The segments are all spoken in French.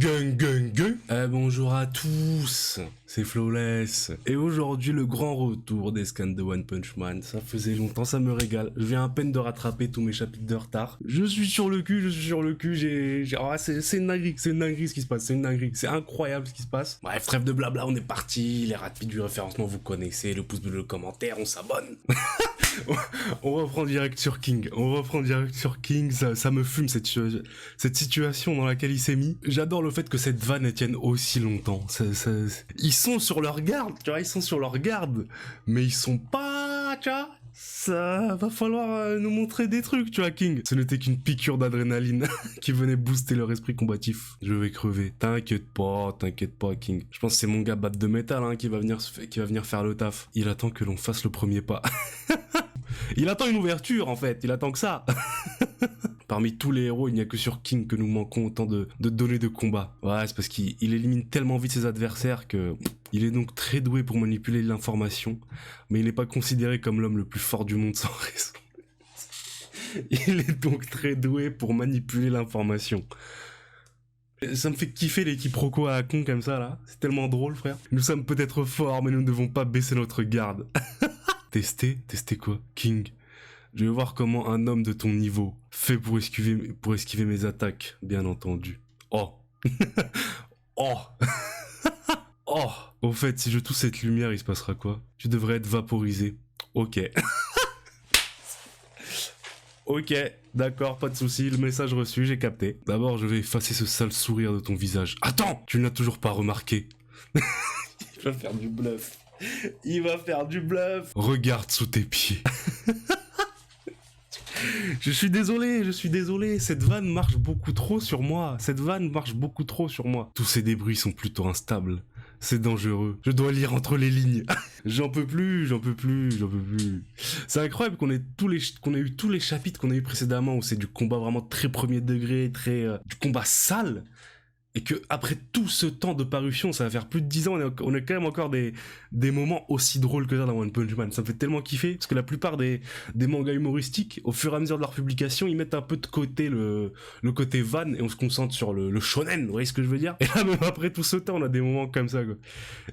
Gang. Bonjour à tous, c'est Flawless. Et aujourd'hui, le grand retour des scans de One Punch Man. Ça faisait longtemps, ça me régale. Je viens à peine de rattraper tous mes chapitres de retard. Je suis sur le cul, c'est une dinguerie, ce qui se passe, c'est une dinguerie. C'est incroyable ce qui se passe. Bref, trêve de blabla, on est parti. Les rapides du référencement, vous connaissez. Le pouce bleu, le commentaire, on s'abonne. On reprend direct sur King. Ça me fume cette situation dans laquelle il s'est mis. J'adore le fait que cette vanne elle tienne aussi longtemps. Ils sont sur leur garde, tu vois, mais ils sont pas, tu vois. Ça va falloir nous montrer des trucs, tu vois, King. Ce n'était qu'une piqûre d'adrénaline qui venait booster leur esprit combatif. Je vais crever. T'inquiète pas, King. Je pense que c'est mon gars batte de métal qui va venir faire le taf. Il attend que l'on fasse le premier pas. Il attend une ouverture, en fait. Il attend que ça. Parmi tous les héros, il n'y a que sur King que nous manquons autant de données de combat. Ouais, c'est parce qu'il élimine tellement vite ses adversaires que... Il est donc très doué pour manipuler l'information, mais il n'est pas considéré comme l'homme le plus fort du monde sans raison. Il est donc très doué pour manipuler l'information. Ça me fait kiffer les quiproquos à la con comme ça, là. C'est tellement drôle, frère. Nous sommes peut-être forts, mais nous ne devons pas baisser notre garde. Tester quoi, King? Je vais voir comment un homme de ton niveau fait pour esquiver mes attaques, bien entendu. Oh. Oh. Oh. Au fait, si je touche cette lumière, il se passera quoi? Tu devrais être vaporisé. Ok. Ok, d'accord, pas de souci, le message reçu, j'ai capté. D'abord, je vais effacer ce sale sourire de ton visage. Attends, tu ne l'as toujours pas remarqué. Il va faire du bluff. Regarde sous tes pieds. Je suis désolé, cette vanne marche beaucoup trop sur moi. Tous ces débris sont plutôt instables. C'est dangereux. Je dois lire entre les lignes. J'en peux plus. C'est incroyable qu'on ait eu tous les chapitres qu'on a eu précédemment où c'est du combat vraiment très premier degré, du combat sale. Et que après tout ce temps de parution, ça va faire plus de 10 ans, on a quand même encore des moments aussi drôles que ça dans One Punch Man. Ça me fait tellement kiffer, parce que la plupart des mangas humoristiques, au fur et à mesure de leur publication, ils mettent un peu de côté le côté van, et on se concentre sur le shonen, vous voyez ce que je veux dire? Et là, même après tout ce temps, on a des moments comme ça, quoi.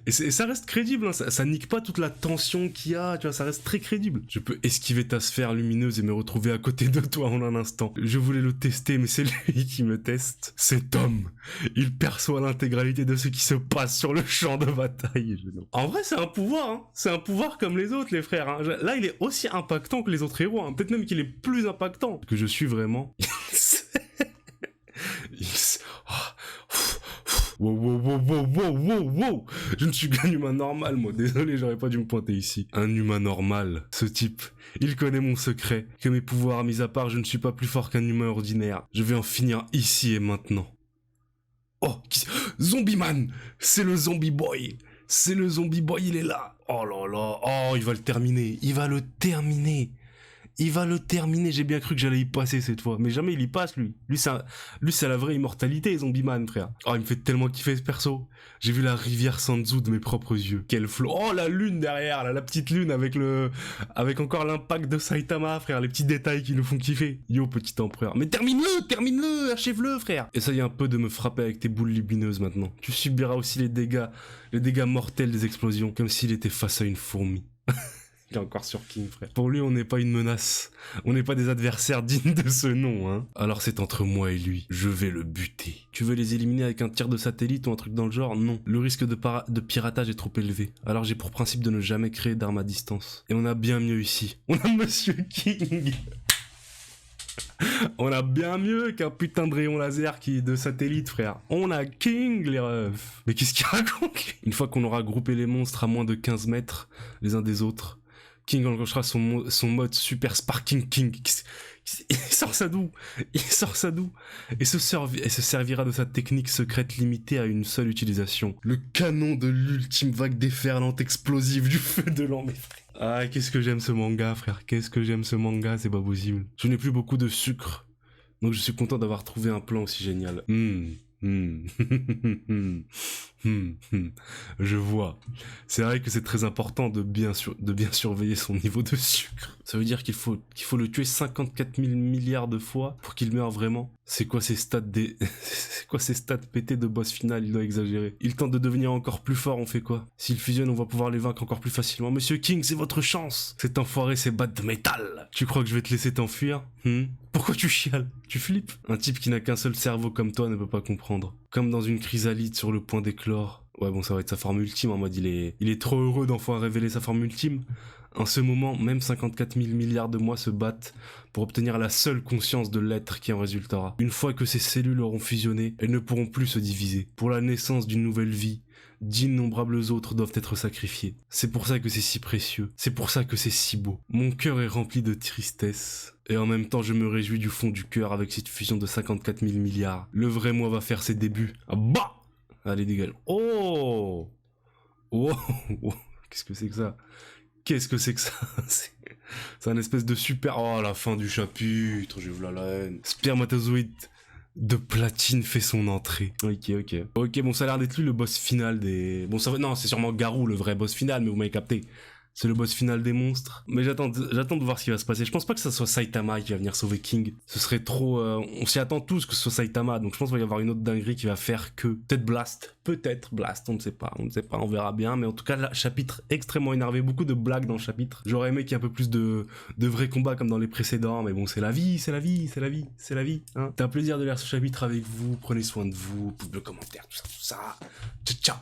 Et ça reste crédible, ça nique pas toute la tension qu'il y a, tu vois, ça reste très crédible. Je peux esquiver ta sphère lumineuse et me retrouver à côté de toi en un instant. Je voulais le tester, mais c'est lui qui me teste. Cet homme, il perçoit l'intégralité de ce qui se passe sur le champ de bataille. En vrai, c'est un pouvoir, hein. C'est un pouvoir comme les autres, les frères, hein. Là, il est aussi impactant que les autres héros, hein. Peut-être même qu'il est plus impactant. Que je suis vraiment... Wow. Je ne suis qu'un humain normal, moi. Désolé, j'aurais pas dû me pointer ici. Un humain normal. Ce type, il connaît mon secret. Que mes pouvoirs mis à part, je ne suis pas plus fort qu'un humain ordinaire. Je vais en finir ici et maintenant. Oh, Zombie Man, c'est le Zombie Boy, il est là. Oh là là, oh, il va le terminer, j'ai bien cru que j'allais y passer cette fois, mais jamais il y passe, lui. Lui, c'est la vraie immortalité, Zombie Man, frère. Oh, il me fait tellement kiffer ce perso. J'ai vu la rivière Sanzu de mes propres yeux. Quel flow. Oh, la lune derrière, là, la petite lune avec encore l'impact de Saitama, frère. Les petits détails qui nous font kiffer. Yo, petit empereur. Mais termine-le, achève-le, frère. Essaye un peu de me frapper avec tes boules lumineuses maintenant. Tu subiras aussi les dégâts mortels des explosions, comme s'il était face à une fourmi. Il est encore sur King, frère. Pour lui, on n'est pas une menace. On n'est pas des adversaires dignes de ce nom, hein. Alors c'est entre moi et lui. Je vais le buter. Tu veux les éliminer avec un tir de satellite ou un truc dans le genre? Non. Le risque de piratage est trop élevé. Alors j'ai pour principe de ne jamais créer d'armes à distance. Et on a bien mieux ici. On a Monsieur King. On a bien mieux qu'un putain de rayon laser de satellite, frère. On a King, les refs. Mais qu'est-ce qu'il raconte? Une fois qu'on aura groupé les monstres à moins de 15 mètres les uns des autres, King enclenchera son mode Super Sparking King. Il sort ça d'où? Et se servira de sa technique secrète limitée à une seule utilisation. Le canon de l'ultime vague déferlante explosive du feu de l'an, mes frères. Ah, qu'est-ce que j'aime ce manga, frère. C'est pas possible. Je n'ai plus beaucoup de sucre, donc je suis content d'avoir trouvé un plan aussi génial. Je vois. C'est vrai que c'est très important de bien surveiller son niveau de sucre. Ça veut dire qu'il faut le tuer 54 000 milliards de fois pour qu'il meure vraiment. C'est quoi ces stats c'est quoi ces stats pétés de boss final? Il doit exagérer. Il tente de devenir encore plus fort, on fait quoi? S'il fusionne, on va pouvoir les vaincre encore plus facilement. Monsieur King, c'est votre chance. Cet enfoiré, c'est batte de métal. Tu crois que je vais te laisser t'enfuir? Pourquoi tu chiales? Tu flippes? Un type qui n'a qu'un seul cerveau comme toi ne peut pas comprendre. Comme dans une chrysalide sur le point d'éclore. Ouais, bon, ça va être sa forme ultime, en mode il est trop heureux d'enfin révéler sa forme ultime. En ce moment, même 54 000 milliards de mois se battent pour obtenir la seule conscience de l'être qui en résultera. Une fois que ces cellules auront fusionné, elles ne pourront plus se diviser. Pour la naissance d'une nouvelle vie, d'innombrables autres doivent être sacrifiés. C'est pour ça que c'est si précieux. C'est pour ça que c'est si beau. Mon cœur est rempli de tristesse. Et en même temps, je me réjouis du fond du cœur avec cette fusion de 54 000 milliards. Le vrai moi va faire ses débuts. Ah bah! Allez, dégage. Oh! Oh! Qu'est-ce que c'est que ça? Qu'est-ce que c'est que ça? C'est un espèce de super... Oh, la fin du chapitre, j'ai vu la haine. Spermatozoïde de platine fait son entrée. Ok, bon, ça a l'air d'être lui le boss final des... Bon, ça va... Non, c'est sûrement Garou, le vrai boss final, mais vous m'avez capté. C'est le boss final des monstres. Mais j'attends de voir ce qui va se passer. Je pense pas que ça soit Saitama qui va venir sauver King. Ce serait trop... On s'y attend tous que ce soit Saitama. Donc je pense qu'il va y avoir une autre dinguerie qui va faire que... Peut-être Blast. Peut-être Blast. On ne sait pas. On verra bien. Mais en tout cas, là, chapitre extrêmement énervé. Beaucoup de blagues dans le chapitre. J'aurais aimé qu'il y ait un peu plus de vrais combats comme dans les précédents. Mais bon, c'est la vie. Hein. C'était un plaisir de lire ce chapitre avec vous. Prenez soin de vous. Pouce bleu, commentaire, tout ça. Ciao.